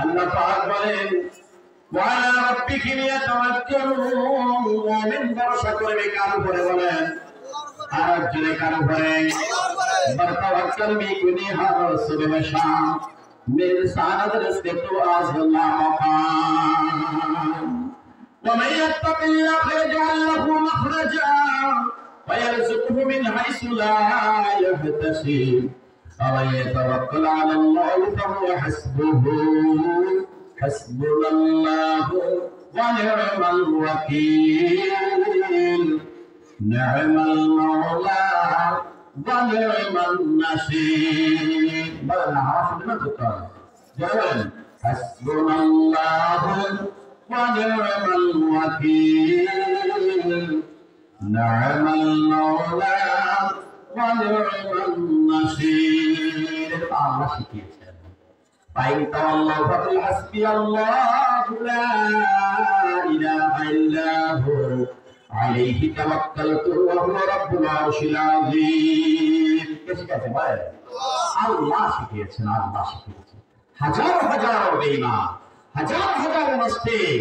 আল্লাহ পাক বলেন ওয়ালা রাব্বিহিম ইয়াতাওয়াক্কালুন, মুমিন ভরসা করবে কার উপরে বলেন? আর জোরে কার উপরে? বরতাওয়াক্কাল বিকুনি হার সুবহ শাম মিন সানাদ রিজকি আযলা মাকাম ومن يتق الله يجعل له مخرجا ويرزقه من حيث لا يحتسب ومن يتوكل على الله فهو حسبه حسبنا الله ونعم الوكيل نعم المولى ونعم النصير بلنا عاشر ما تقال جوال حسبنا الله ونعم الوكيل نعم المولى ونعم النصير الله শিখিয়েছেন فإن تولوا فقل حسبي الله لا إله إلا هو عليه توكلت وهو رب العرش العظيم কে শিখিয়েছেন ভাই? আল্লাহ শিখিয়েছেন। আল্লাহ শিখিয়েছেন। হাজার হাজার বেঈমান, হাজার হাজার নাস্তিক,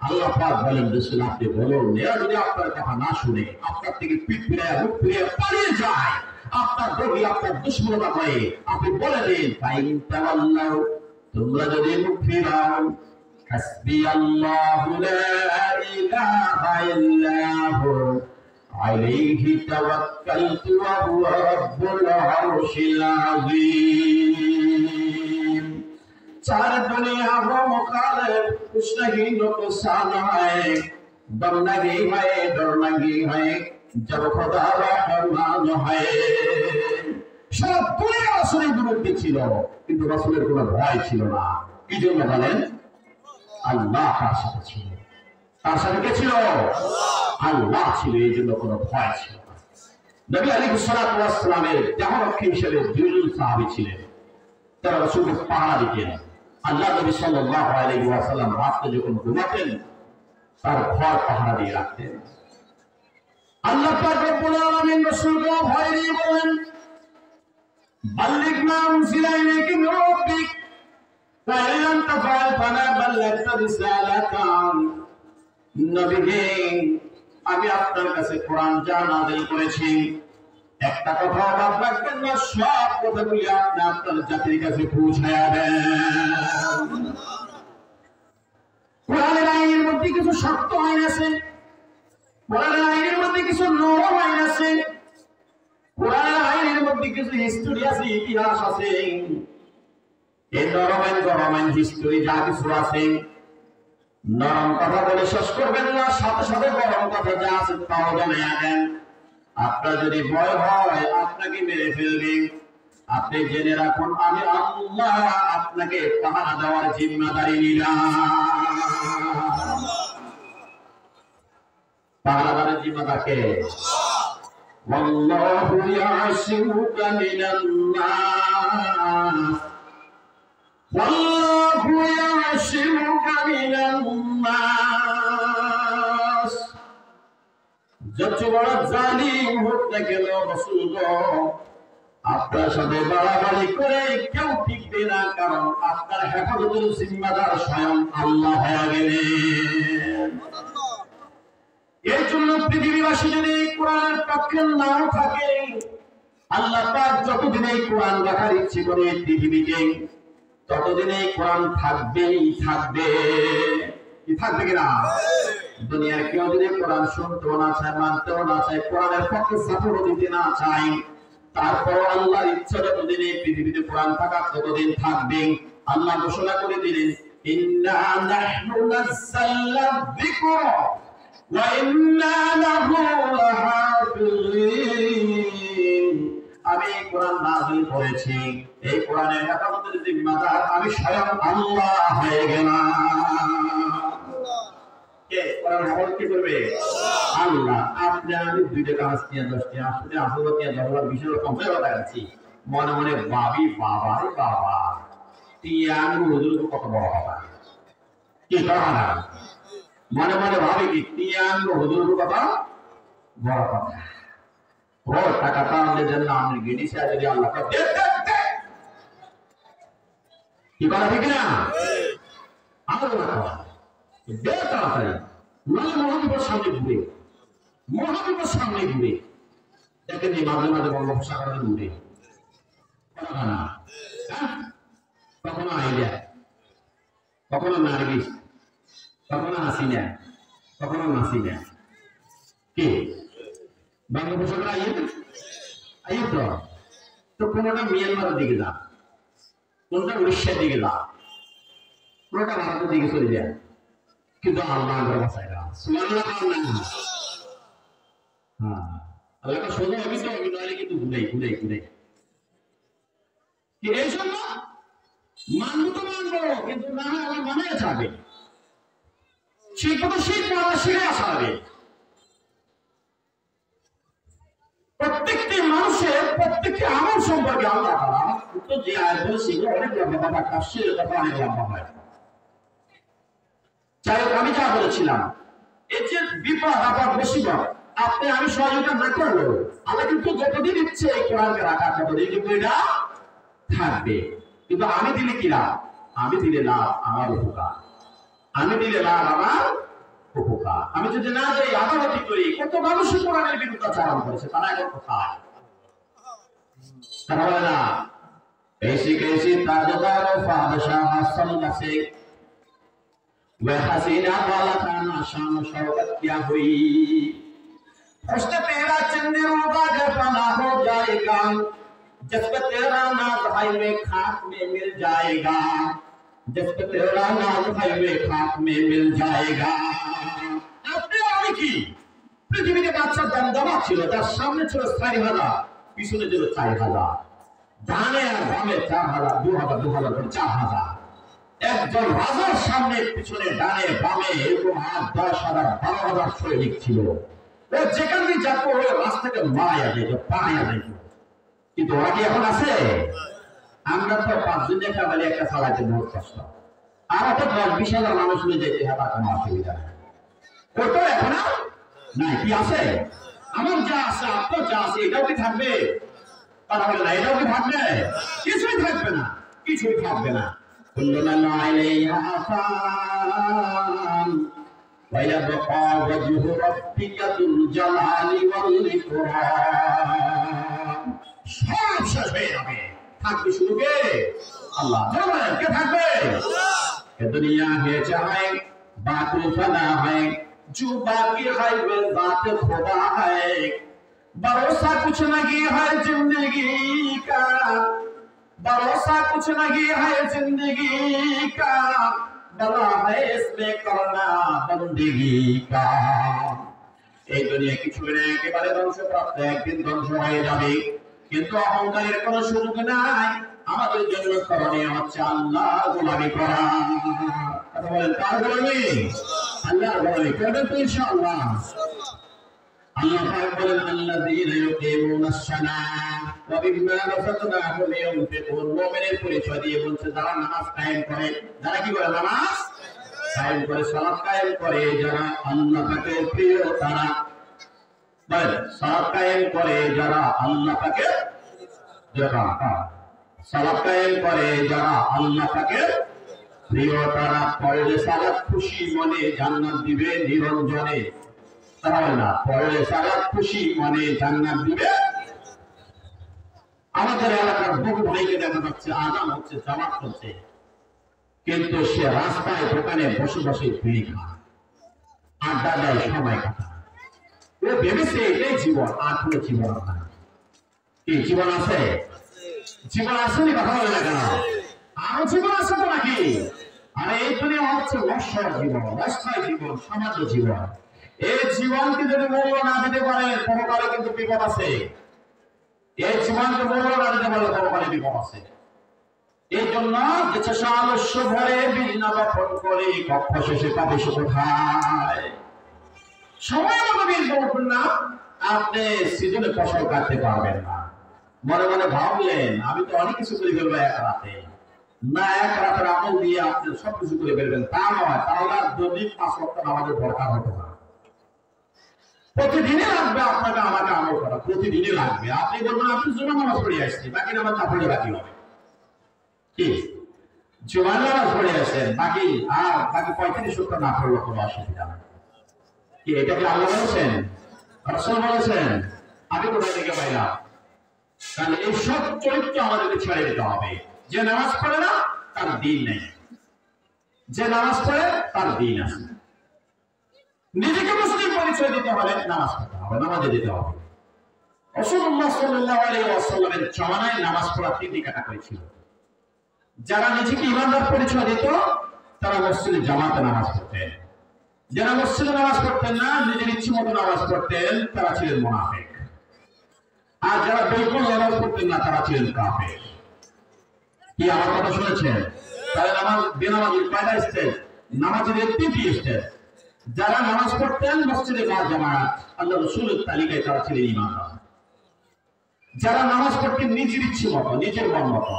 আল্লাহ পাক বলেন রাসূল আপনি বলুন, এরা যদি আপনার কথা না শুনে আপনার থেকে পিঠ ফিরিয়ে মুখ ফিরিয়ে পালিয়ে যায়, আপনার বহি আপনার দুশমনতা করে, আপনি বলে দিন ফাইন তাওয়াল্লাউ, তোমরা যদি মুখ ফিরাও, হাসবি আল্লাহু লা ইলাহা ইল্লা হু আলাইহি তাওয়াক্কালতু ওয়া হুয়া রাব্বুল আরশিল আযীম। चार दुनिया हो मुखालिफ, कुछ नहीं नुकसान है, दम नहीं है डर नहीं है, जब खुदा रहमान है। সব দুনিয়া রাসূলের বিরুদ্ধে ছিল, কিন্তু রাসূলের কোনো ভয় ছিল না। কি জন্য বলেন? আল্লাহ তার সাথে ছিল। তার সাথে কে ছিল? আল্লাহ ছিল, এই জন্য কোনো ভয় ছিল না। নবী আলাইহিস সালাতু ওয়াস সালামের দেহরক্ষী হিসেবে দুইজন সাহাবী ছিলেন, তারা রাসূলকে পাহারা দিতেন। আল্লাহ নবী সাল্লাল্লাহু আলাইহি ওয়াসাল্লাম রাতে যখন ঘুমাতেন তার ঘর পাহারা দিয়ে রাখতেন। আল্লাহ পাক রব্বুল আলামিন রাসূলকে ভয় দিয়ে বলেন বাল্লিগ মা উনজিলা ইলাইকা মির রাব্বিক ওয়া ইন লাম তাফআল ফামা বাল্লাগতা রিসালাতান। নবী, আমি আপনার কাছে কোরআন যা নাযিল করেছি একটা কথা বাদ রাখবেন না, সব কথাগুলি আপনি আপনার জাতির কাছে পৌঁছায়া দেন। কোরআনের আইনের মধ্যে কিছু শক্ত আইন আছে, কোরআনের আইনের মধ্যে কিছু নরম আইন আছে, কোরআনের আইনের মধ্যে কিছু হিস্টোরি আছে, ইতিহাস আছে। এই নরম আইন গরম আইন হিস্টোরি যা কিছু আছে, নরম কথা বলে শেষ করবেন না, সাথে সাথে গরম কথা যা আছে তাও জানাইয়া দেন। আপনার যদি ভয় হয় আপনাকে মেরে ফেলবে, আপনি জেনে রাখুন আমি আল্লাহ আপনাকে পাহারা দেওয়ার জিম্মাদারি নিলাম। পাহারা দেওয়ার জিম্মাদারকে আল্লাহু ইয়াসিমুকা মিনান নাস, আল্লাহু ইয়াসিমুকা মিনান নাস। যত বড় জালিম হোক না কেন রাসূল আপনার সাথে বাড়াবাড়ি করে কেউ টিকবে না, কারণ আপনার হেফাজতের জিম্মাদার স্বয়ং আল্লাহ হয়ে গেলেন। এর জন্য পৃথিবীবাসী যদি কোরআনের পক্ষে নাও থাকে, আল্লাহ পাক যতদিন এই কোরআন রাখার ইচ্ছে করে পৃথিবীতে, ততদিন এই কোরআন থাকবেই থাকবে। কি থাকবে কিনা? দুনিয়ার কেউ যদি কোরআন শুনতেও না চায়, মানতেও না চায়, কোরআনের পক্ষে সাপোর্ট দিতে না চায়, তারপর আল্লাহর ইচ্ছা যতদিন এই পৃথিবীতে কোরআন থাকার ততদিন থাকবে। আল্লাহ ঘোষণা করে দিলেন ইন্না নাহনু নাযালনা যিকরা ওয়া ইন্না লাহু লাহাফিযিন। আমি কোরআন নাযিল করেছি, এই কোরআনের হেফাজতের জিম্মাদার আমি স্বয়ং আল্লাহ হয়ে গেলাম। কে কোরআন হেফাজত কি করবে? আল্লাহ। আপনি আমি দুইটা কাজ নিয়ে 10টি আসলে আসলে নিয়ে 10 বিষয় কমপ্লিট হয়ে গেছি, মনে মনে ভাবি বাবা রে বাবা, তিয়ান হুজুর কত বড় কথা, কি কথা না? মনে মনে ভাবি কি তিয়ান হুজুর কত বড় কথা। ও টাকাটা আমাদের জন্য আমি গিনিছে যদি আল্লাহকে কি কথা ঠিক না? আরো রাখা বের তাড়াতাড়ি, নয় মহাবিপদ সামনে ঘুরে, মহাবিপদ সামনে ঘুরে। দেখেন এই মাঝে মাঝে বঙ্গোপসাগরে ঘুরে না, কখনো আইডিয়া, কখনো নার্গিস, কখনো হাসিনা, কখনো নাসিনা। কে বঙ্গোপসাগর আইয়ে আইয়ে তো কোনোটা মিয়ানমারের দিকে যা, কোনটা উড়িষ্যার দিকে যা, কোনটা ভারতের দিকে চলে যায়, কিন্তু আল্লাহ বাঁচায় না। হ্যাঁ আল্লাহকে শোনো, আমি তো অভিনয় কিন্তু ঘুরাই ঘুরাই ঘুরাই এই জন্য মানবো তো মানবো, কিন্তু না হয় আমার মনে যাবে, শিখবো তো শিখবো, আমার শিখে আসা হবে। প্রত্যেকটি মানুষের প্রত্যেকটি আমল সম্পর্কে আল্লাহ তো যে আয়াত বলেছি অনেক লম্বা কথা, তাফসীরের কথা অনেক লম্বা হয়। যাই হোক, আমি যা বলেছিলাম, এই যে বিপদ আপদ মুসিবত আপনি আমি সহযোগিতা না করলেও আল্লাহ কিন্তু যতদিন ইচ্ছে এই কোরআনকে রাখা ততদিন কিন্তু এটা থাকবে। কিন্তু আমি দিলে কি লাভ? আমি দিলে লাভ আমার উপকার, আমি দিলে লাভ আমার উপকার। আমি যদি না যাই আদালতি করি, কত মানুষ কোরআনের বিরুদ্ধাচারণ করেছে, তারা এখন কোথায়? তারা বলে না ऐसी कैसी ताजदार फादशाह मसल से वह हसीना वाला खाना शान शौकत क्या हुई, उसने तेरा चंदेरों का घर बना हो जाएगा, जिस पे तेरा नाज हाईवे खाक में मिल जाएगा, जिस पे तेरा नाज हाईवे खाक में मिल जाएगा। আপনি আমি কি পৃথিবীতে বাচ্চার দমদমা ছিল, তার সামনে ছিল 4000, পিছনে ছিল 4000, ডানে আর বামে 4000, 2000, 2000 করে 4000। একজন রাজার সামনে পিছনে ডানে বামে এরকম 8, 10,000, 12,000 সৈনিক ছিল। ও যেখান দিয়ে যাত ওই রাস্তাকে মারা যেত, পাড়িয়া যেত। কিন্তু ওরা কি এখন আছে? আমরা তো 5 দিন দেখা বলে একটা চালাইতে বহুত কষ্ট, আর তো 10-20,000 মানুষ নিয়ে যেতে হবে, কোনো অসুবিধা নেই। ওই তো এখন নাই, কি আছে? আমার যা আছে, আপনার যা আছে, এটাও কি থাকবে? তারা বলে না, এটাও কি থাকবে? কিছুই থাকবে না, কিছুই থাকবে না। কুল্লুমান আলাইহা ফান ওয়া ইয়াবকা ওয়াজহু রাব্বিকা যুল জালালি ওয়াল ইকরাম। সব শেষ হয়ে যাবে, থাকবে শুধু কে? আল্লাহ। বলেন কে থাকবে? আল্লাহ। এ দুনিয়া হে চাহে বাকি ফানা है, जो बाकी है वो बात खुदा है, भरोसा कुछ नहीं है जिंदगी का, भरोसा कुछ नहीं है जिंदगी का, बला है इसमें करना बंदगी का। এই দুনিয়া কিছু না, একেবারে ধ্বংসপ্রাপ্ত, একদিন ধ্বংস হয়ে যাবে, কিন্তু অহংকারের কোনো সুযোগ নাই। আমাদের জন্য করণীয় হচ্ছে আল্লাহর গোলামি করা। কথা বলেন, কার গোলামি? আল্লাহর গোলামি করবেন তো ইনশাআল্লাহ। আল্লাহ পাক বলেন আল্লাযীনা ইউকিমুনাস সালাহ ওয়া বিম্মা রাযাকনাহুম ইউনফিকুন। মুমিনের পরিচয় দিয়ে বলছে যারা নামাজ কায়েম করে, যারা কি করে? নামাজ কায়েম করে, সালাত কায়েম করে, যারা আল্লাহ পাকের প্রিয় তারা। বলেন সালাত কায়েম করে যারা আল্লাহ পাকের, যারা সালাত কায়েম করে যারা আল্লাহ পাকের প্রিয় তারা, পড়লে সালাত খুশি মনে জান্নাত দিবে নিরঞ্জনে। তাহলে না পড়লে সালাত খুশি মনে জান্নাত দিবে। আমাদের এলাকার বহু ভাইকে দেখা যাচ্ছে আজান হচ্ছে, জামাত হচ্ছে, কিন্তু সে রাস্তায় দোকানে বসে বসে বিড়ি খায়, আড্ডা দেয়, সময় কাটায়। ও ভেবেছে এটাই জীবন, আর কোনো জীবন নাই। কি জীবন আছে? জীবন আসেনি, কথা বলে না কেন? আরো জীবন আছে তো নাকি? আরে এই দুনিয়া হচ্ছে নশ্বর জীবন, অস্থায়ী জীবন, সমাজ জীবন। এই জীবনকে যদি মূল্য না দিতে পারে পরকালে কিন্তু বিপদ আছে। এই জীবনকে মূল্য না দিতে পারলে পরকালে বিপদ আছে। এই জন্য যে সালস্য ভরে বিনা বপন করে কক্ষ শেষে পাবে সে কোথায়? সময় মতো বীজ বপন না, আপনি সিজনে ফসল কাটতে পারবেন না। মনে মনে ভাবলেন আমি তো অনেক কিছু করে ফেলবো এক রাতে, না এক রাতের আমল দিয়ে আপনি সবকিছু করে ফেলবেন তা নয়। তাহলে যদি 5 ওয়াক্ত নামাজের দরকার হতো না। প্রতিদিনই লাগবে আপনাকে আমাকে আমল করা, প্রতিদিনই লাগবে। আপনি বলবেন আপনি জুমা নামাজ পড়ে আসছি, বাকি নামাজ না পড়লে বাকি হবে কি? জুমার নামাজ পড়ে আছেন, বাকি 35 না পড়লে কোনো অসুবিধা নেই। কি এটা কি আল্লাহ বলেছেন, রাসূল বলেছেন? আমি কোথা থেকে পাইলাম? তাহলে এই সব চরিত্র আমাদেরকে ছেড়ে দিতে হবে। যে নামাজ পড়ে না তার দিন নেই, যে নামাজ পড়ে তার দিন আছে। নিজেকে মুসলিম পরিচয় দিতে হলে নামাজ পড়তে হবে, নামাজে দিতে হবে। রাসূলুল্লাহ সাল্লাল্লাহু আলাইহি ওয়াসাল্লামের জামানায় নামাজ পড়া 3টি ক্যাটাগরি ছিল। যারা নিজেকে ইমানদার পরিচয় দিত তারা মসজিদে জামাতে নামাজ পড়তেন। যারা মসজিদে নামাজ পড়তেন না, নিজের ইচ্ছে মতো নামাজ পড়তেন, তারা ছিলেন মুনাফিক। আর যারা বিলকুল নামাজ পড়তেন না তারা ছিলেন কাফের। কি আমার কথা শুনেছেন? তাহলে নামাজ বেনামাজির কয়টা স্টেজ? নামাজের 3টি স্টেজ। যারা নামাজ পড়তেন মসজিদে জামাত, আল্লাহ রাসূলের তালিকায় তারা ছিলেন ইমানদার। যারা নামাজ পড়তেন নিজের ইচ্ছে মতো, নিজের মন মতো,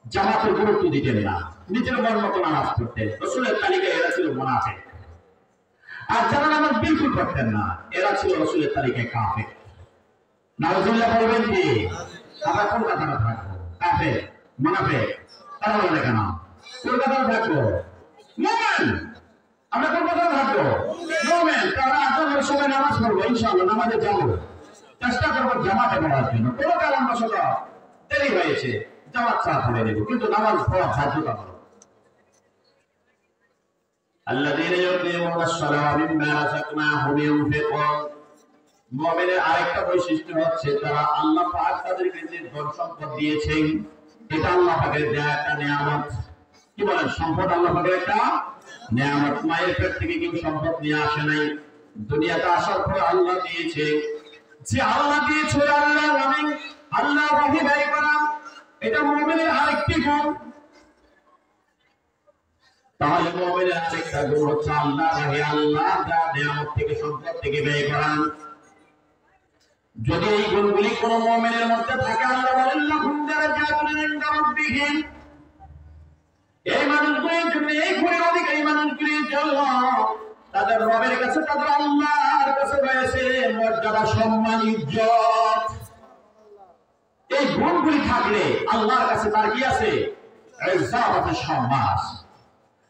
জামাতের গুরুত্ব দিতেন না, নিজের মন মতো নামাজ পড়তেন, রাসূলের তালিকায় এরা ছিল মুনাফিক। আর যারা নামাজ বিলকুল পড়তেন না এরা ছিল রাসূলের তালিকায় কাফের। নাউজুবিল্লাহ বলবেন কি? আমরা কোন কথাটা থাকবো? কাফের, মুনাফিক? তারা বলে কেন? কোন কথাটা থাকবো? মুমিন। আমরা কোন কথাটা থাকবো? মুমিন। তারা আজানের সময় নামাজ পড়বো, ইনশাআল্লাহ নামাজে যাবো, চেষ্টা করবো জামাতে পড়ার জন্য। কোনো কারণবশত দেরি হয়েছে, জামাত ছাড়া পড়ে নেব, কিন্তু নামাজ পড়া বাধ্যতা করো। আল্লাযীনা ইউকিমুনা আস-সালাতা ওয়া মিম্মা রাযাকনাহুম ইউনফিকুন। মুমিনের আরেকটা বৈশিষ্ট্য হচ্ছে তারা আল্লাহ পাক তাদেরকে যে ধন সম্পদ দিয়েছেন এটা আল্লাহ পাকের দেয়া একটা নিয়ামত। কি বলেন? সম্পদ আল্লাহ পাকের একটা নিয়ামত। মায়ের পেট থেকে কেউ সম্পদ নিয়ে আসে নাই, দুনিয়াতে আসার পরে আল্লাহ দিয়েছে। যে আল্লাহ দিয়েছে আল্লাহর নামে আল্লাহ ওয়াহি ব্যয় করা, এটা মুমিনের আরেকটি গুণ। তাহলে মুমিনের আরেকটা গুণ হচ্ছে আল্লাহ ওয়াহি, আল্লাহ যা নিয়ামত থেকে সম্পদ থেকে ব্যয় করা। যদি এই গুণগুলি কোন মুমিনের মধ্যে থাকে, আল্লাহ বলেন লাহুম দারাজাতুন ইনদা রাব্বিহিম, এই মানুষগুলির জন্য, এই গুণের অধিকারী মানুষগুলির জন্য তাদের রবের কাছে, তাদের আল্লাহর কাছে রয়েছে মর্যাদা, সম্মান, ইজ্জত। এই গুণগুলি থাকলে আল্লাহর কাছে তার কি আছে? ইজ্জত আছে, সম্মান।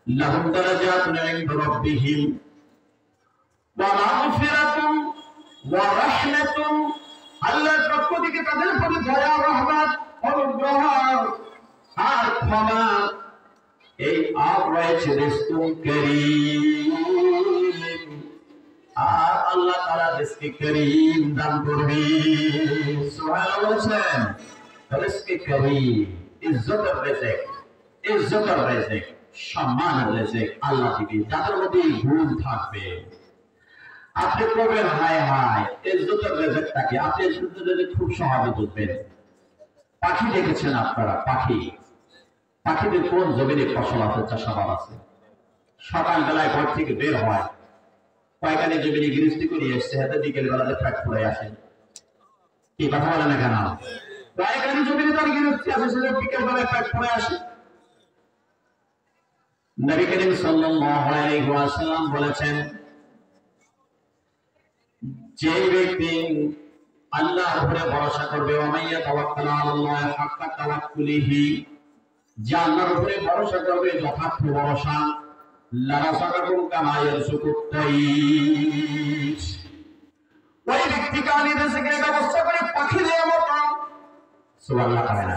লাহুম দারাজাতুন ইনদা রাব্বিহিম ওয়া মাগফিরাতুন ওয়া রাহমাতুন, আল্লাহর পক্ষ থেকে তাদের প্রতি দয়া, রহমত, অনুগ্রহ আর ক্ষমা। এই আর রয়েছে রিজকুন কারীম, আর আল্লাহ তাআলা রিজকে কারীম দান করবে। সুবহানাল্লাহ বলেন। রিজকে কারীম, ইজ্জতের রিজক, ইজ্জতের রিজক, সম্মানের রিজক আল্লাহ দিবে যাদের মধ্যে এই গুণ থাকবে। আপনি করবেন হায় হায় ইজ্জতের রিজকটাকে, আপনি ইজ্জতের রিজক খুব সহজে বুঝবেন। পাখি দেখেছেন আপনারা? পাখিদের কোন জমিনে ফসল আছে, চাষাবাদ আছে, সকালবেলায় ঘর থেকে বের হয়, কয়েকখানি জমিনে গৃহস্থী করে এসছে, হাতে বিকেল বেলাতে ফ্যাট করে আসে। কি কথা বলে না কেন? কয়েকখানি জমিনে তার গৃহস্থী আছে, সেটা বিকেল বেলায় ফ্যাট করে আসে। নবী করিম সাল্লাল্লাহু আলাইহি ওয়াসাল্লাম বলেছেন, যে ব্যক্তি আল্লাহর উপরে ভরসা করবে, ওমাইয়া তাওয়াক্কাল আলাল্লাহি হাক্কা তাওয়াক্কুলিহি, যে আল্লাহর উপরে ভরসা করবে যথার্থ ভরসা, লারাযাকাকুম কামা ইয়ারযুকুত তাইর, ওই ব্যক্তিকে আমি রিজকের ব্যবস্থা করে পাখিদের মতো। সুবহানাল্লাহ কারেনা।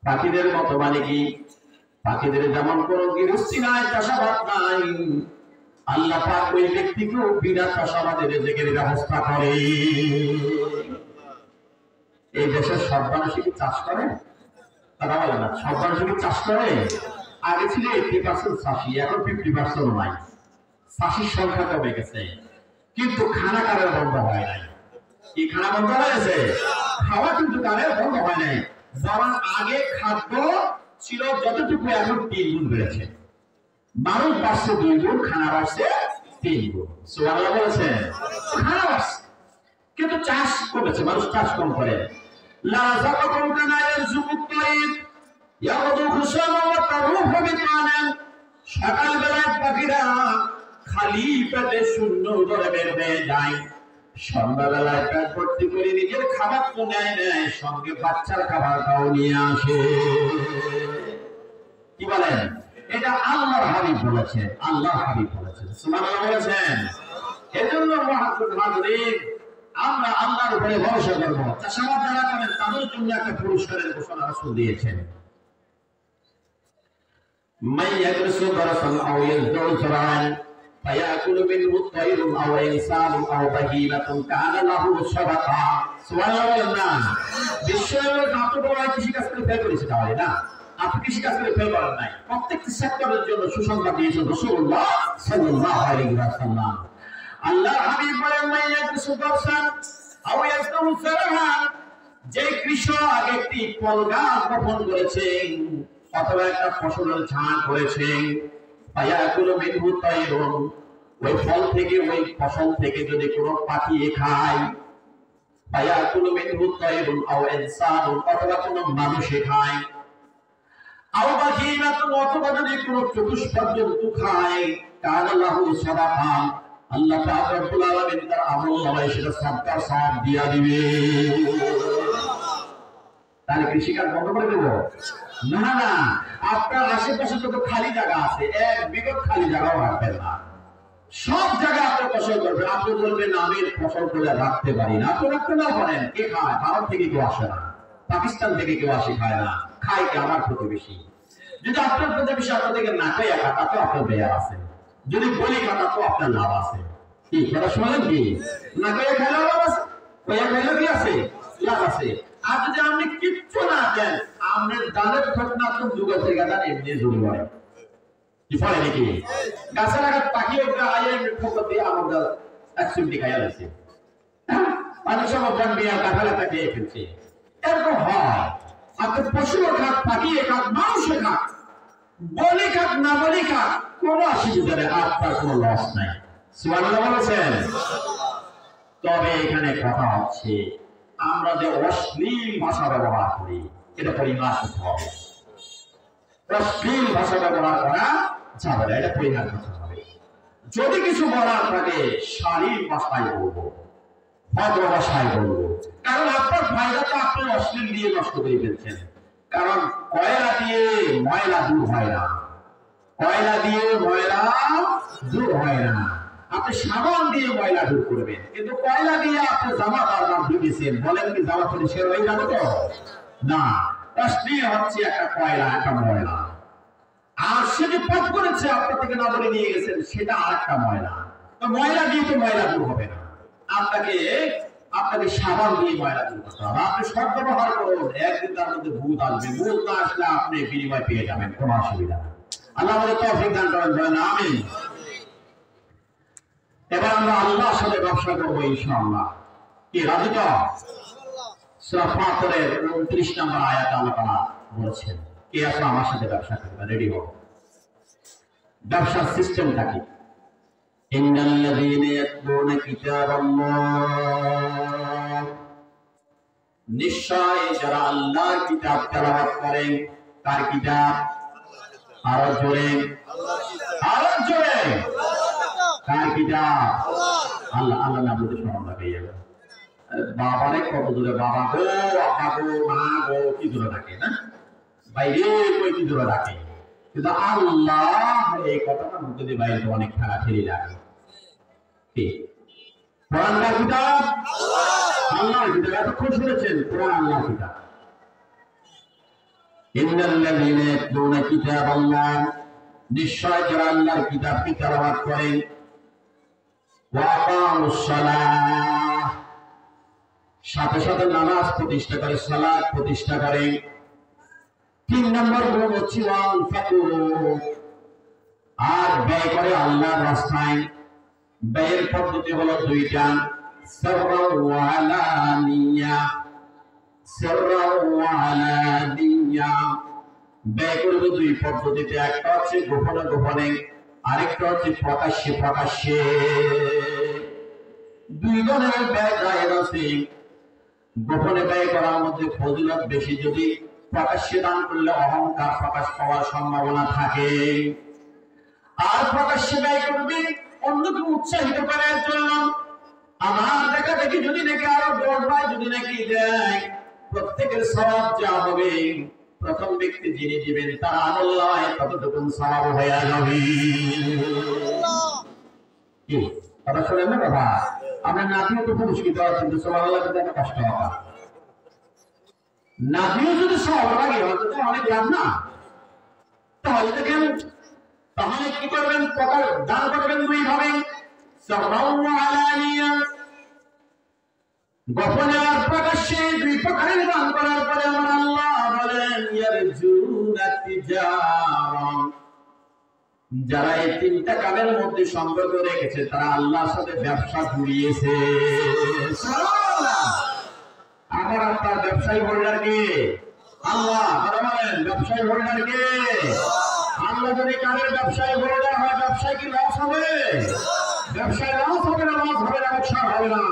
পাখিদের মতো মানে কি? পাখিদের যেমন কোনো গৃহস্থী নাই, চাষাবাদ নাই, আল্লাহ পাক ওই ব্যক্তিকেও বিনা চাষাবাদে রিজকের ব্যবস্থা করে। এই দেশের সব মানুষই কি চাষ করে? তারা বলে না। সব মানুষই কি চাষ করে? আগে ছিল 80% চাষি, এখন 50% নাই। চাষির সংখ্যা কমে গেছে, কিন্তু খানা কারের বন্ধ হয় নাই। কি খানা বন্ধ হয়েছে? খাওয়া কিন্তু কারের বন্ধ হয় নাই। বরং আগে খাদ্য ছিল যতটুকু, এখন 3 গুণ বেড়েছে। মানুষ বাড়ছে 2 গুণ, খানা বাড়ছে 3 গুণ। সুবহানাল্লাহ বলেছেন। খানা বাড়ছে কিন্তু চাষ কমেছে, মানুষ চাষ কম করে। লাযাকাকুম কামা ইয়ারযুকুত তাইর ইয়াগদু খুশামান ওয়া তারুহু বিতানান, সকালবেলায় পাখিরা খালি পেটে শূন্য উদরে বের হয়ে যায়, সন্ধ্যাবেলায় পেট ভর্তি করে নিজের খাবার তো নেয়, সঙ্গে বাচ্চার খাবারটাও নিয়ে আসে। কি বলেন? এটা আল্লাহর হাবিব বলেছেন, আল্লাহর হাবিব বলেছেন, সুবহানাল্লাহ বলেছেন। এজন্য মুহাজ্জির হাজরিন, আমরা আল্লাহর উপরে ভরসা করব। চাষাবাদ যারা করেন তাদের জন্য একটা পুরস্কারের ঘোষণা রাসূল দিয়েছেন। من يدرس درسا أو يزرع زرعا فيأكل منه الطير أو إنسان أو بهيمة كان له صدقة سبحان الله বিশ্বের যতগুলো কৃষিকাজ করে ফেল করেছে তাহলে না আপনি কৃষিকাজ করে ফেল করেন নাই প্রত্যেকটি সেক্টরের জন্য সুসংবাদ দিয়েছেন রাসূলুল্লাহ সাল্লাল্লাহু আলাইহি ওয়াসাল্লাম আল্লাহ হাবিব বলেন মান ইয়াদরসু দারসান আও ইয়াজরউ যারআন যে কৃষক একটি ফল গাছ বপন করেছেন অথবা একটা ফসলের ঝাড় করেছে ফায়াকুলু মিনহু তায়রুন ওই ফল থেকে ওই ফসল থেকে যদি কোনো পাখি খায় ফায়াকুলু মিনহু তায়রুন আও ইনসানুন অথবা কোনো মানুষ খায় আও বাহিমাতুন অথবা যদি কোনো চতুষ্পদ জন্তু খায় কানা লাহু সাদাকা আল্লাহ পাক রব্বুল আলামিন তার আমলনামায় সেটা সদকার সওয়াব দিয়া দিবে। তাহলে কৃষিকাজ বন্ধ করে দেব না, না। আপনার আশেপাশে যত খালি জায়গা আছে এক বিগত খালি জায়গাও রাখবেন না, সব জায়গায় আপনি ফসল করবেন। আপনি বলবেন আমি ফসল করে রাখতে পারি না, আপনি রাখতে না পারেন। কে খায়? ভারত থেকে কেউ আসে না, পাকিস্তান থেকে কেউ আসে খায় না, খায় কি আমার প্রতিবেশী। যদি আপনার প্রতিবেশী আপনার থেকে না খাইয়া খাতা তো আপনার বেয়া আছে, যদি বলি খাতা তো আপনার লাভ আছে। কি কথা শুনলেন? কি না খাইয়া খাইলেও লাভ আছে, খাইয়া খাইলেও কি আছে? লাভ আছে। আর যদি আপনি কিচ্ছু না দেন আপনার দানের ঘটনা তো যুগ থেকে দান এমনি জুড়ে হয় কি ফলে নাকি গাছের আঘাত পাখিও আইয়ে ঠোকর দিয়ে আমাদের অ্যাকসিডেন্ট খাইয়া লাগছে মানুষ সব বন্ডিয়া কাফেলা থেকে ফেলছে। এরকম হয় আপনি পশুও খাক, পাখিয়ে খাক, মানুষে খাক, বলি খাক না বলি খাক, কোনো অসুবিধা নেই, আপনার কোনো লস নাই। সুবহানাল্লাহ বলেছেন। তবে এখানে কথা হচ্ছে আমরা যে অশ্লীল ভাষা ব্যবহার করি এটা পরিহার করতে হবে। অশ্লীল ভাষা ব্যবহার করা যাবে না, এটা পরিহার করতে হবে। যদি কিছু বলার থাকে শালীন ভাষায় বলবো, ভদ্র ভাষায় বলবো, কারণ আপনার ফায়দা তো আপনি অশ্লীল দিয়ে নষ্ট করে ফেলছেন। কারণ কয়লা দিয়ে ময়লা দূর হয় না, কয়লা দিয়ে ময়লা দূর হয় না। আপনি সাবান দিয়ে ময়লা দূর করবেন, কিন্তু কয়লা দিয়ে আপনি জামা কাপড় ধুয়েছেন, বলেন কি জামা পরিষ্কার হয়ে যাবে? তো না, অশ্লীল হচ্ছে একটা কয়লা, একটা ময়লা। আর সে যে পাপ করেছে আপনার থেকে না বলে নিয়ে গেছেন সেটা আর একটা ময়লা। তো ময়লা দিয়ে তো ময়লা দূর হবে না, আপনাকে সাবান দিয়ে ময়লা দূর করতে হবে। আপনি সব ব্যবহার করুন, একদিন তার মধ্যে ভূত আসবে, ভূত না আসলে আপনি বিনিময় পেয়ে যাবেন, কোনো অসুবিধা নেই। আল্লাহ আমাদের তৌফিক দান করেন, বলেন আমিন। এবার আমরা আল্লাহর সাথে ব্যবসা করবো ইনশাআল্লাহ। কি রাজি তো? সূরা ফাতিরের 29 নম্বর আয়াতে আল্লাহ তাআলা বলেছেন কে আসলে আমার সাথে ব্যবসা করবে, রেডি হও। ব্যবসার সিস্টেমটা কি? ইন্নাল্লাযীনা ইয়াতলুনা কিতাবাল্লাহ, নিশ্চয় যারা আল্লাহর কিতাব তেলাওয়াত করেন। কার কিতাব? আরো জোরে, আরো জোরে। কার কিতাব? আল্লাহ। আল্লাহ না বলতে শরম লাগে। বাবারে কত দূরে, বাবা গো, আপা গো, মা গো, কি দূরে থাকে না, বাইরে কই কি দূরে রাখে, কিন্তু আল্লাহ এই কথাটার মধ্যে দিয়ে বাইরে অনেক খেলা খেলি লাগে। কোরআন কার কিতাব? আল্লাহর কিতাব। এতক্ষণ শুনেছেন কোরআন আল্লাহর কিতাব। ইন্নাল্লাযীনা ইয়াতলুনা কিতাবাল্লাহ, নিশ্চয় যারা আল্লাহর কিতাবকে তেলাওয়াত করেন, ওয়া আকামুস সালাহ, সাথে সাথে নামাজ প্রতিষ্ঠা করে, সালাত প্রতিষ্ঠা করে। 3 নম্বর গুণ হচ্ছে আর ব্যয় করে আল্লাহর রাস্তায়। ব্যয়ের পদ্ধতি হলো দুইটা, সিররা ওয়া আলানিয়া। সিররা ওয়া আলানিয়া ব্যয় করবে দুই পদ্ধতিতে, একটা হচ্ছে গোপনে গোপনে, আরেকটা হচ্ছে প্রকাশ্যে প্রকাশ্যে। দুই ধরনের ব্যয় জায়েজ আছে। গোপনে ব্যয় করার মধ্যে ফজিলত বেশি, যদি প্রকাশ্যে দান করলে অহংকার প্রকাশ পাওয়ার সম্ভাবনা থাকে। আর প্রকাশ্যে ব্যয় করবে অন্যকে উৎসাহিত করার জন্য, আমার দেখা দেখি যদি নাকি আরো 10 ভাই যদি নাকি দেয় প্রত্যেকের সওয়াব যা হবে প্রথম ব্যক্তি যিনি দিবেন তার আমল্লায় ততটুকু সওয়াব হয়ে যাবে। কি কথা শুনেন না কথা? আমরা নাতিও তো পুরস্কৃত কিন্তু সুবহানাল্লাহ কিন্তু একটা কষ্ট হবে। নাতিও যদি সওয়াব লাগে হয়তো তো অনেক লাভ না। তাহলে দেখেন, তাহলে কি করবেন? প্রকার দান করবেন দুই ভাবে, সাররাও ওয়া আলানিয়া, গোপনে আর প্রকাশ্যে দুই প্রকারের দান করার পরে আমার আল্লাহ বলেন ইয়ারজুনা তিজারা, যারা এই তিনটা কাজের মধ্যে সম্পর্ক রেখেছে তারা আল্লাহর সাথে ব্যবসা জুড়িয়েছে। সুবহানাল্লাহ। আমার আপনার ব্যবসায়ী হোল্ডার কে? আল্লাহ। বলেন ব্যবসায়ী হোল্ডার কে? আল্লাহ। যদি কারের ব্যবসায়ী হোল্ডার হয় ব্যবসায় কি লস হবে? ব্যবসায় লস হবে না, লস হবে না, লোকসান হবে না।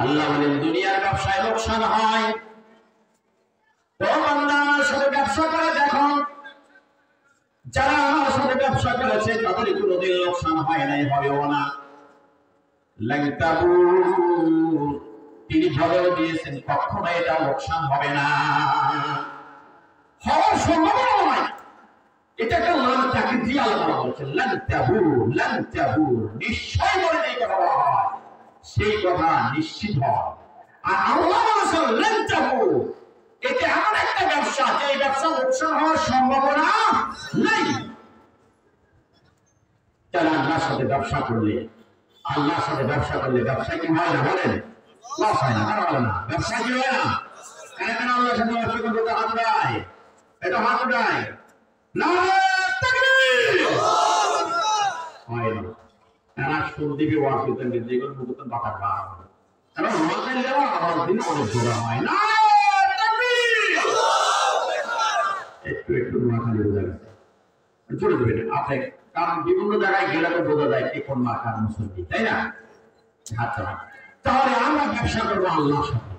আল্লাহ বলেন দুনিয়ার ব্যবসায় লোকসান হয়। ও বান্দা আমার সাথে ব্যবসা করে দেখো, যারা আমার সাথে ব্যবসা করেছে তাদের কোনোদিন লোকসান হয় নাই, হবেও না। তিনি বলেও দিয়েছেন কখনো এটা লোকসান হবে না, হওয়ার সম্ভাবনা নয়। এটা একটা লাল চাকরি আল্লাহ বলছেন নিশ্চয় বলে এই কথা বলা হয়, সেই কথা নিশ্চিত হয়। আর আল্লাহ বলেছেন এটা এমন একটা ব্যবসা যে ব্যবসা লোকসান হওয়ার সম্ভাবনা নাই। তারা আল্লাহর সাথে ব্যবসা করলে, আল্লাহর সাথে ব্যবসা করলে ব্যবসা কি হয় না? বলেন লস হয় না, কারণ বলে না ব্যবসা কি হয় না? কেন আল্লাহর সাথে ব্যবসা করতে হাত দেয়? এটা হাত দেয় না, হয় না। এরা সন্দীপে ওয়াজ করতেন, যেগুলো মুখতেন বাতার বার এরা মাথায় দেওয়া আমার দিন অনেক জোড়া হয় না। একটু একটু মাথা বোঝা গেছে, জোরে দেবেন আপনি, কারণ বিভিন্ন জায়গায় গেলে তো বোঝা যায় কে কোন মাথার মুসল্লি, তাই না? আচ্ছা, তাহলে আমরা ব্যবসা করবো আল্লাহর সাথে।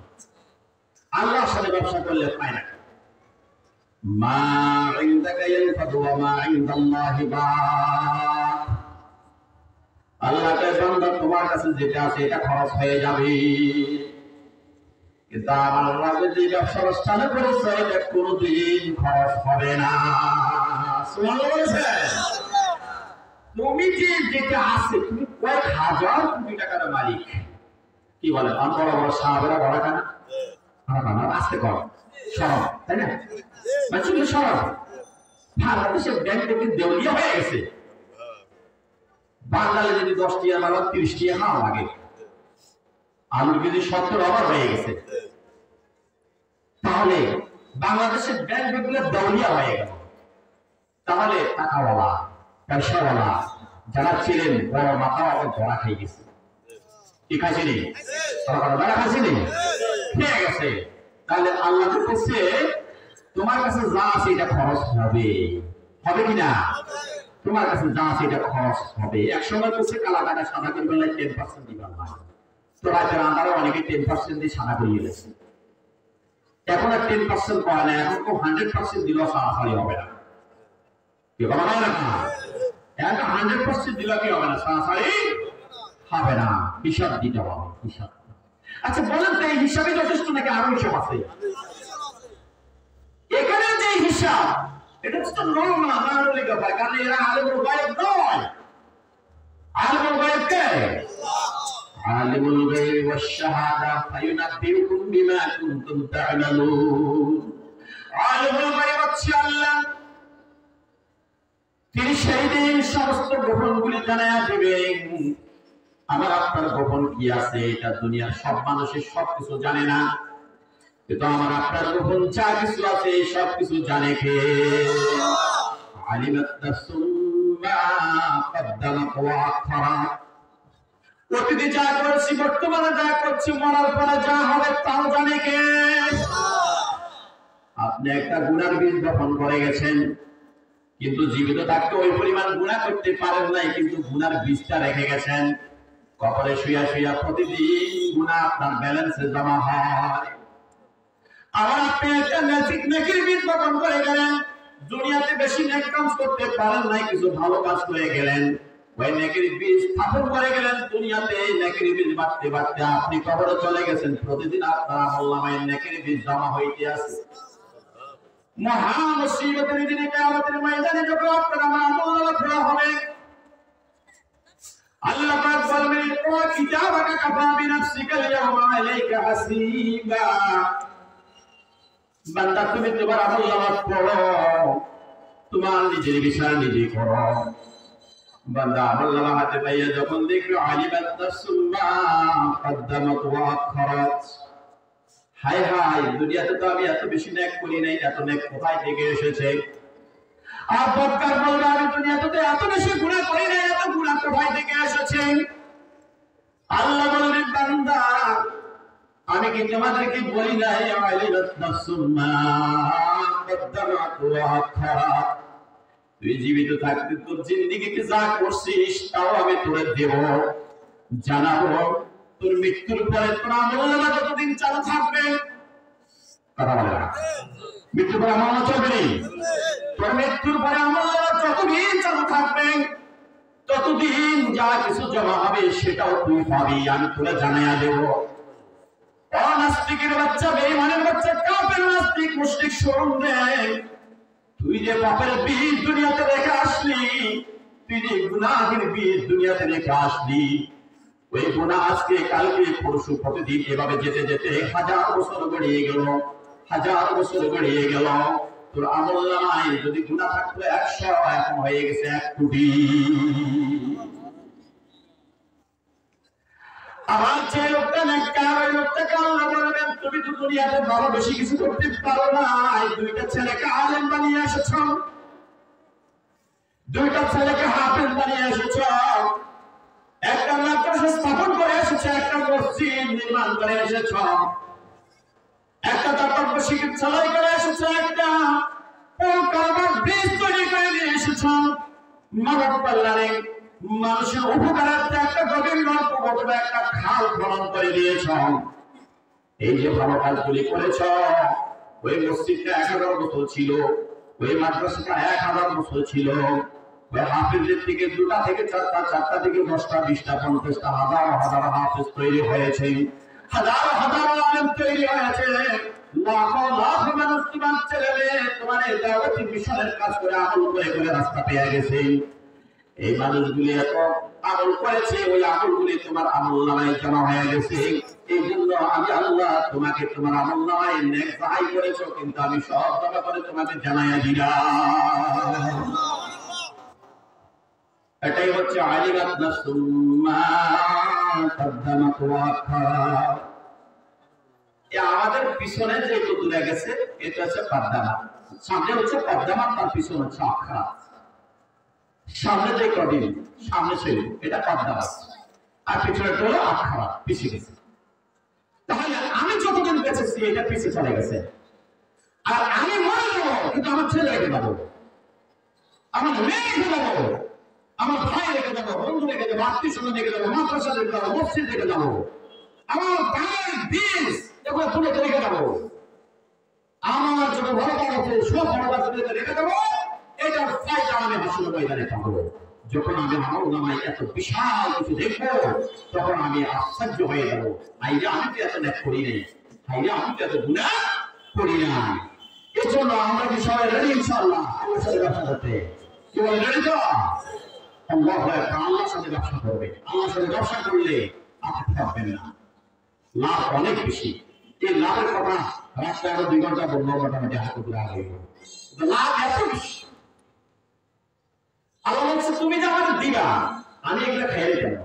আল্লাহর সাথে ব্যবসা করলে পায় না। মা ইনদাকা ইয়ানফাদু ওয়া মা ইনদাল্লাহি বাক। আল্লাহকে বান্দা তোমার কাছে যেটা আছে এটা খরচ হয়ে যাবে, কিন্তু আমার আল্লাহ যে ব্যবসার স্থানে করেছে এটা কোনোদিন খরচ হবে না। সুবহানাল্লাহ বলেছেন। তুমি যে যেটা আছে তুমি কয়েক হাজার কোটি টাকার মালিক, কি বলে বড় বড় সাহাবেরা বড় কেন আসতে কর সরব, তাই না? শুধু সরব। বাংলাদেশের ব্যাংক থেকে দেউলিয়া হয়ে গেছে। বাঙালি যদি 10 টিয়া বা 30 টিয়া না লাগে, আলু কেজি 70 অভাব হয়ে গেছে, তাহলে বাংলাদেশের ব্যাংক গুলো দেউলিয়া হয়ে গেল। তাহলে টাকাওয়ালা পয়সাওয়ালা যারা ছিলেন বড় মাথা আবার ধরা খেয়ে গেছে। কি খাইছিনি? ধরা খাইছিনি, খেয়ে গেছে। তাহলে আল্লাহ বলছে তোমার কাছে যা আছে এটা খরচ হবে, হবে কিনা? তোমার কাছে যা আছে এটা খরচ হবে। এক সময় বলছে কালা টাকা সাদা করবে 10% দিবা না, তো রাতের আন্ধারে অনেকে 10% দিয়ে সাদা করিয়ে গেছে। এখন আর 10% পাওয়া না, এখন তো 100% দিলেও সারাসারি হবে না। কি বলা হয় না? এখন 100% দিলেও কি হবে না, সারাসারি হবে না, হিসাব দিতে হবে, হিসাব। আচ্ছা বলেন তো এই হিসাবে যথেষ্ট নাকি আরো হিসাব আছে? এখানে যে হিসাব এটা তো নরমাল মানবিক ব্যাপার, কারণ এরা আলিমুল গায়ব নয়। আলিমুল গায়ব কে? আলিমুল গায়ব ওয়াস শাহাদা ফায়ুনাব্বিউকুম বিমা কুনতুম তা'মালুন। আলিমুল গায়ব হচ্ছে আল্লাহ, তিনি সেই দিন সমস্ত গোপনগুলি জানায়া দিবেন। আমার আপনার গোপন কি আছে এটা দুনিয়ার সব মানুষের সবকিছু জানে না, কিন্তু আমার আপনার গোপন যা কিছু আছে সবকিছু জানে কে? আলিমাত নাফসুম মা কদ্দামাত ওয়া আখারাত। অতীতে যা করেছি, বর্তমানে যা করছি, মরার পরে যা হবে তাও জানে কে? আপনি একটা গুনার বীজ বপন করে গেছেন, কিন্তু জীবিত থাকতে ওই পরিমাণ গুনাহ করতে পারেন নাই, কিন্তু গুনার বীজটা রেখে গেছেন। কবরে শুয়া শুয়া প্রতিদিন গুনাহ আপনার ব্যালেন্সে জমা হয়। আবার আপনি একটা নেকির বীজ বপন করে গেলেন, দুনিয়াতে বেশি নেক কাজ করতে পারেন নাই, কিছু ভালো কাজ করে গেলেন, ওই নেকির বীজ স্থাপন করে গেলেন দুনিয়াতে। নেকির বীজ বাড়তে বাড়তে আপনি কবরে চলে গেছেন, প্রতিদিন আপনার আমলনামায় নেকির বীজ জমা হইতে আছে। মহা মুসিবতের দিনে কিয়ামতের ময়দানে যখন আপনার আমলনামা খোলা হবে, আল্লাহ পাক বলবেন ও কিতাবাকা কাফা বিনাফসিকা আল-ইয়াওমা আলাইকা হাসিবা। বান্দা তুমি তোমার আমলনামা পড়ো, তোমার নিজের বিচার নিজে করো। বান্দা আমলনামা হাতে পাইয়া যখন দেখবে আলিমাত নাফসুম মা কদ্দামাত ওয়া আখখারাত, হায় হায় দুনিয়াতে তো আমি এত বেশি নেক করি নাই, এত নেক কোথায় থেকে এসেছে। আর বক্কার বলবে আমি দুনিয়াতে তো এত বেশি গুনাহ করি নাই, এত গুনাহ কোথায় থেকে এসেছে। আল্লাহ বলবেন বান্দা আমি কি তোমাদেরকে বলি নাই আলিমাত নাফসুম মা কদ্দামাত ওয়া আখখারাত, তুই জীবিত থাকতে তোর জিন্দেগিতে যা করছিস তাও আমি তোরে দেব, জানাবো। তোর মৃত্যুর পরে তোর আমলনামা যতদিন চালু থাকবে, কথা বলে না, মৃত্যুর পরে আমলনামা চলবে না। তোর মৃত্যুর পরে আমলনামা যতদিন চালু থাকবে ততদিন যা কিছু জমা হবে সেটাও তুই পাবি, আমি তোরে জানাইয়া দেব। অনাস্তিকের বাচ্চা, বেঈমানের বাচ্চা, কাফের নাস্তিক মুশরিক শোন রে, তুই যে পাপের বীজ দুনিয়াতে রেখে আসলি, তুই যে গুনাহের বীজ দুনিয়াতে রেখে আসলি, ওই গুনাহ আজকে কালকে পরশু প্রতিদিন এভাবে যেতে যেতে 1000 বছর গড়িয়ে গেল, 1000 বছর গড়িয়ে গেল। তোর আমলনামায় যদি গুনাহ থাকতো 100, এখন হয়ে গেছে 1 কোটি। আমার যে লোকটা নেককার, ওই লোকটাকে আল্লাহ বলবেন তুমি তো দুনিয়াতে বড় বেশি কিছু করতে পারো না, দুইটা ছেলেকে আলেম বানিয়ে এসেছো, দুইটা ছেলেকে হাফেজ বানিয়ে এসেছো, একটা মাদ্রাসা স্থাপন করে এসেছো, একটা মসজিদ নির্মাণ করে এসেছো, একটা দাতব্য চিকিৎসালয় করে এসেছো, একটা ব্রিজ তৈরি করে নিয়ে এসেছো, মানব কল্যাণে মানুষের উপকারার্থে একটা গভীর নলকূপ, একটা খাল খনন করে দিয়েছ। এই যে ভালো কাজগুলি করেছ, ওই মসজিদটা 1000 বছর ছিল, ওই মাদ্রাসাটা 1000 বছর ছিল, ওই হাফেজের থেকে 2টা থেকে 4টা, 4টা থেকে 10টা, 20টা, 50টা, হাজার হাজার হাফেজ তৈরি হয়েছে, হাজার হাজার আলেম তৈরি হয়েছে, লাখ লাখ মানুষ তোমার ছেলে মেয়ে তোমার এই দাওয়াতি মিশনের কাজ করে আমল করে করে রাস্তা পেয়ে গেছে। এই মানুষগুলি এত আমল করেছে, ওই আমলগুলি তোমার আমলনামায় জমা হয়ে গেছে। এই জন্য আমি আল্লাহ তোমাকে তোমার আমলনামায় নেক যাই করেছো, কিন্তু আমি সব জমা করে তোমাকে জানাইয়া দিলাম। এটাই হচ্ছে আলিমাত নাফসুম মা কদ্দামাত ওয়া আখখারাত। আমাদের পিছনে যে দূরে গেছে এটা হচ্ছে কদ্দামাত, সামনে হচ্ছে কদ্দামাত, তার পিছনে হচ্ছে আখখারাত। সামনে যে কদিন সামনে ছিল এটা কদ্দামাত, আর পিছনে হলো আখখারাত, পিছিয়ে গেছে। তাহলে আমি যতদিন বেঁচেছি এটা পিছিয়ে চলে গেছে, আর আমি মরে যাবো, কিন্তু আমার ছেলে রেখে যাবো, আমার মেয়ে রেখে যাবো, আমার ভাই রেখে যাবো, বন্ধু রেখে যাবো, আত্মীয় স্বজন রেখে যাবো, মাদ্রাসা রেখে যাবো, মসজিদ রেখে যাবো, আমার ভাইয়ের বীজ এগুলো তুলে রেখে যাবো, আমার যত ভালো কাজ আছে সব ভালো কাজ রেখে যাবো। এটার ফায়দা আমি হাসরের ময়দানে পাবো। যখন আমি আমলনামায় এত বিশাল কিছু দেখবো, তখন আমি আশ্চর্য হয়ে যাবো, আইরে আমি তো এত নেক করি নাই, আইরে আমি তো এত গুনাহ করি নাই। এর জন্য আমরা কি সবাই রেডি ইনশাআল্লাহ আল্লাহর সাথে ব্যবসা করতে? কি বলেন রেডি তো? আল্লাহর সাথে ব্যবসা করবে, আল্লাহর সাথে ব্যবসা করলে আপনি থাকবেন না, লাভ অনেক বেশি। এই লাভের কথা রাস্তায় আরো 2 ঘন্টা বলবো, মোটামুটি হাতে তুলে আগে লাভ এত বেশি। আল্লাহ বলছে তুমি যে আমাকে দিবা, আমি এগুলো খাইয়ে দেবো।